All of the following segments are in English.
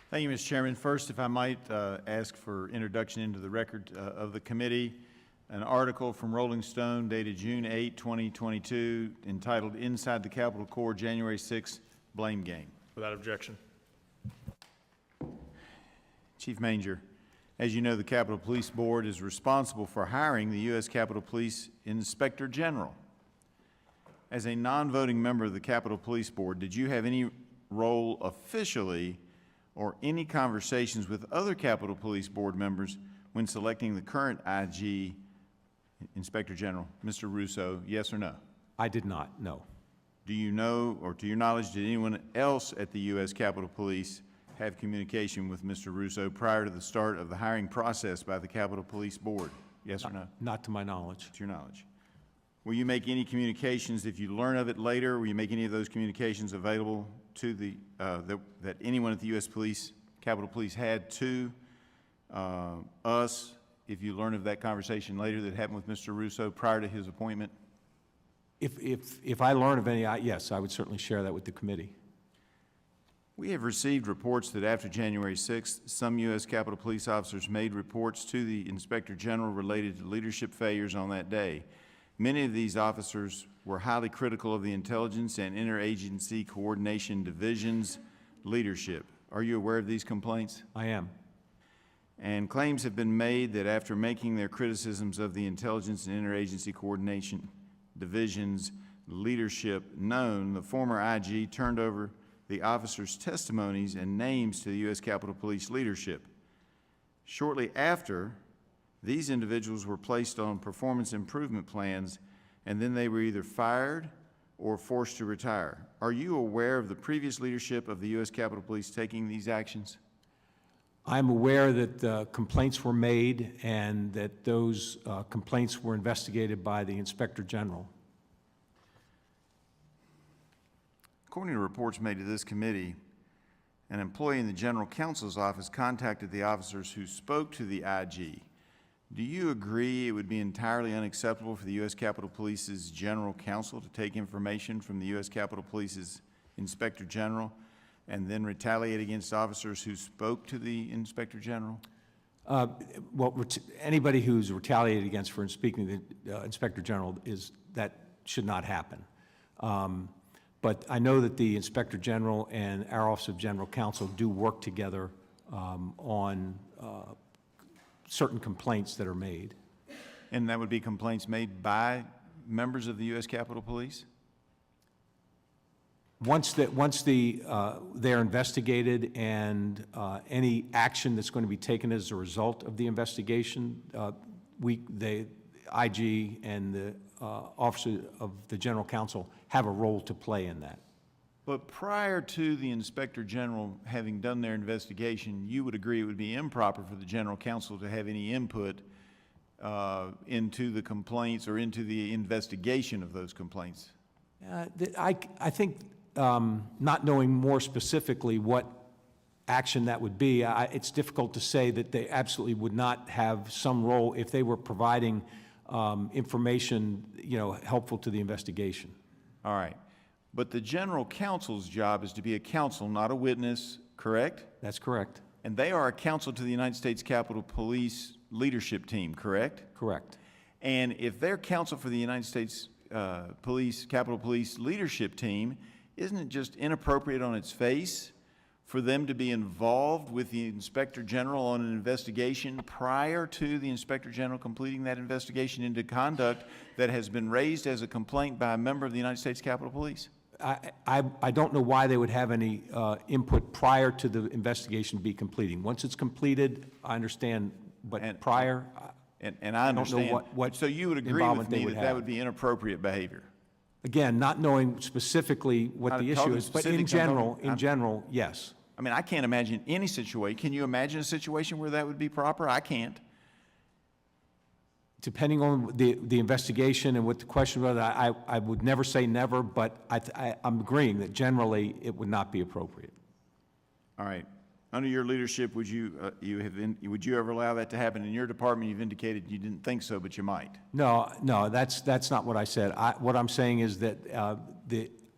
Thank you, Mr. Chairman. First, if I might ask for introduction into the record of the committee, an article from Rolling Stone dated June 8, 2022, entitled Inside the Capitol Core, January 6th, Blame Game. Without objection. Chief Manger, as you know, the Capitol Police Board is responsible for hiring the U.S. Capitol Police Inspector General. As a non-voting member of the Capitol Police Board, did you have any role officially or any conversations with other Capitol Police Board members when selecting the current IG Inspector General, Mr. Russo, yes or no? I did not, no. Do you know, or to your knowledge, did anyone else at the U.S. Capitol Police have communication with Mr. Russo prior to the start of the hiring process by the Capitol Police Board? Yes or no? Not to my knowledge. To your knowledge. Will you make any communications, if you learn of it later, will you make any of those communications available to the, that anyone at the U.S. Capitol Police had to us, if you learn of that conversation later that happened with Mr. Russo prior to his appointment? If I learn of any, yes, I would certainly share that with the committee. We have received reports that after January 6th, some U.S. Capitol Police officers made reports to the Inspector General related to leadership failures on that day. Many of these officers were highly critical of the Intelligence and Interagency Coordination Division's leadership. Are you aware of these complaints? I am. And claims have been made that after making their criticisms of the Intelligence and Interagency Coordination Division's leadership known, the former IG turned over the officers' testimonies and names to the U.S. Capitol Police leadership. Shortly after, these individuals were placed on performance improvement plans, and then they were either fired or forced to retire. Are you aware of the previous leadership of the U.S. Capitol Police taking these actions? I'm aware that complaints were made and that those complaints were investigated by the Inspector General. According to reports made to this committee, an employee in the General Counsel's office contacted the officers who spoke to the IG. Do you agree it would be entirely unacceptable for the U.S. Capitol Police's General Counsel to take information from the U.S. Capitol Police's Inspector General and then retaliate against officers who spoke to the Inspector General? Well, anybody who's retaliated against for speaking to the Inspector General, that should not happen. But I know that the Inspector General and our Office of General Counsel do work together on certain complaints that are made. And that would be complaints made by members of the U.S. Capitol Police? Once they're investigated and any action that's going to be taken as a result of the investigation, the IG and the Office of the General Counsel have a role to play in that. But prior to the Inspector General having done their investigation, you would agree it would be improper for the General Counsel to have any input into the complaints or into the investigation of those complaints? I think not knowing more specifically what action that would be, it's difficult to say that they absolutely would not have some role if they were providing information, helpful to the investigation. All right. But the General Counsel's job is to be a counsel, not a witness, correct? That's correct. And they are a counsel to the United States Capitol Police leadership team, correct? Correct. And if they're counsel for the United States Capitol Police leadership team, isn't it just inappropriate on its face for them to be involved with the Inspector General on an investigation prior to the Inspector General completing that investigation into conduct that has been raised as a complaint by a member of the United States Capitol Police? I don't know why they would have any input prior to the investigation be completing. Once it's completed, I understand, but prior, and I understand. I don't know what so you would agree with me that that would be inappropriate behavior? Again, not knowing specifically what the issue is, but in general, yes. I mean, I can't imagine any situation. Can you imagine a situation where that would be proper? I can't. Depending on the investigation and what the question was, I would never say never, but I'm agreeing that generally it would not be appropriate. All right. Under your leadership, would you ever allow that to happen in your department? You've indicated you didn't think so, but you might. No, that's not what I said. What I'm saying is that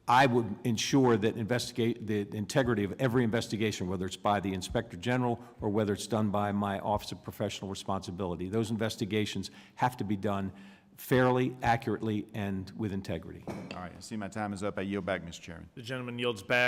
I would ensure that the integrity of every investigation, whether it's by the Inspector General or whether it's done by my Office of Professional Responsibility, those investigations have to be done fairly, accurately, and with integrity. All right, I see my time is up. I yield back, Mr. Chairman. The gentleman yields back.